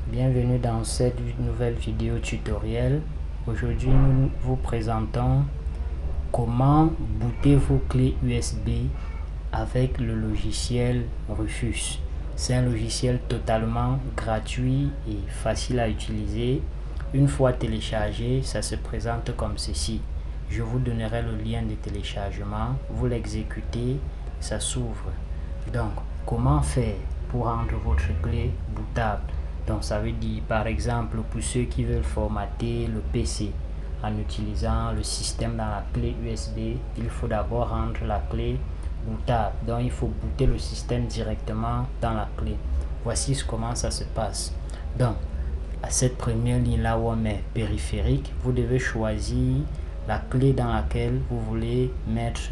Bienvenue dans cette nouvelle vidéo tutoriel. Aujourd'hui, nous vous présentons comment booter vos clés USB avec le logiciel Rufus. C'est un logiciel totalement gratuit et facile à utiliser. Une fois téléchargé, ça se présente comme ceci. Je vous donnerai le lien de téléchargement. Vous l'exécutez, ça s'ouvre. Donc, comment faire pour rendre votre clé bootable? Donc, ça veut dire, par exemple, pour ceux qui veulent formater le PC en utilisant le système dans la clé USB, il faut d'abord rendre la clé bootable. Donc, il faut booter le système directement dans la clé. Voici comment ça se passe. Donc, à cette première ligne là où on met périphérique, vous devez choisir la clé dans laquelle vous voulez mettre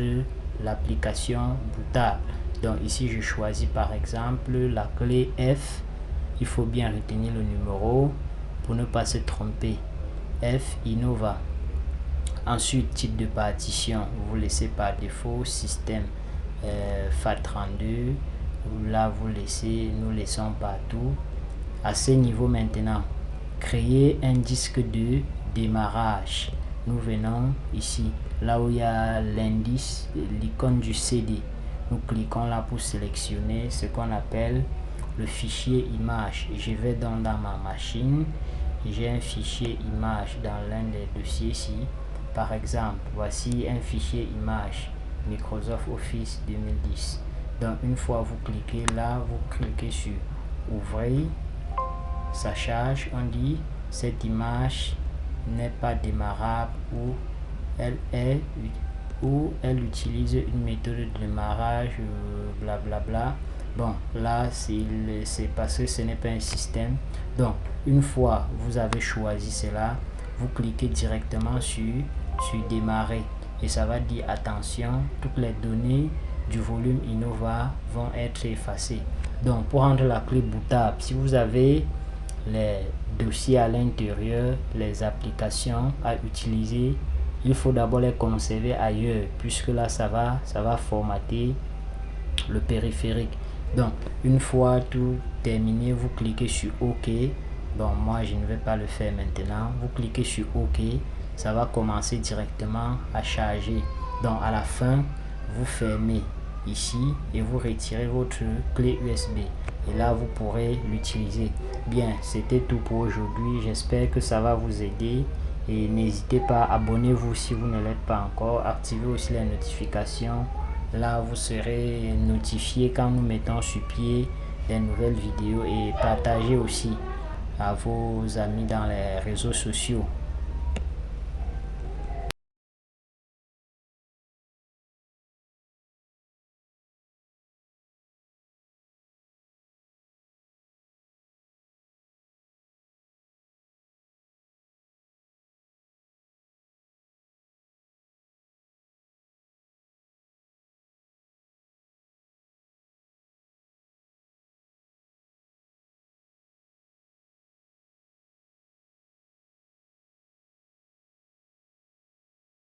l'application bootable. Donc ici je choisis par exemple la clé F. Il faut bien retenir le numéro pour ne pas se tromper. F Innova. Ensuite, type de partition, vous laissez par défaut système FAT32. Là vous laissez, nous laissons partout. À ce niveau maintenant, créer un disque de démarrage. Nous venons ici, là où il y a l'indice, l'icône du CD. Nous cliquons là pour sélectionner ce qu'on appelle le fichier image. Je vais donc dans ma machine. J'ai un fichier image dans l'un des dossiers ici. Par exemple, voici un fichier image Microsoft Office 2010. Donc une fois vous cliquez là, vous cliquez sur ouvrir. Ça charge, on dit cette image n'est pas démarrable ou elle utilise une méthode de démarrage blablabla. Bon, là c'est parce que ce n'est pas un système. Donc une fois vous avez choisi cela, vous cliquez directement sur démarrer et ça va dire attention, toutes les données du volume Innova vont être effacées. Donc pour rendre la clé bootable, si vous avez les dossiers à l'intérieur, les applications à utiliser, il faut d'abord les conserver ailleurs, puisque là ça va formater le périphérique. Donc une fois tout terminé, vous cliquez sur OK. Bon, moi je ne vais pas le faire maintenant. Vous cliquez sur OK, ça va commencer directement à charger. Donc à la fin, vous fermez ici et vous retirez votre clé USB et là vous pourrez l'utiliser. Bien, c'était tout pour aujourd'hui. J'espère que ça va vous aider et n'hésitez pas, abonnez-vous si vous ne l'êtes pas encore, activez aussi les notifications. Là vous serez notifié quand nous mettons sur pied des nouvelles vidéos et partagez aussi à vos amis dans les réseaux sociaux.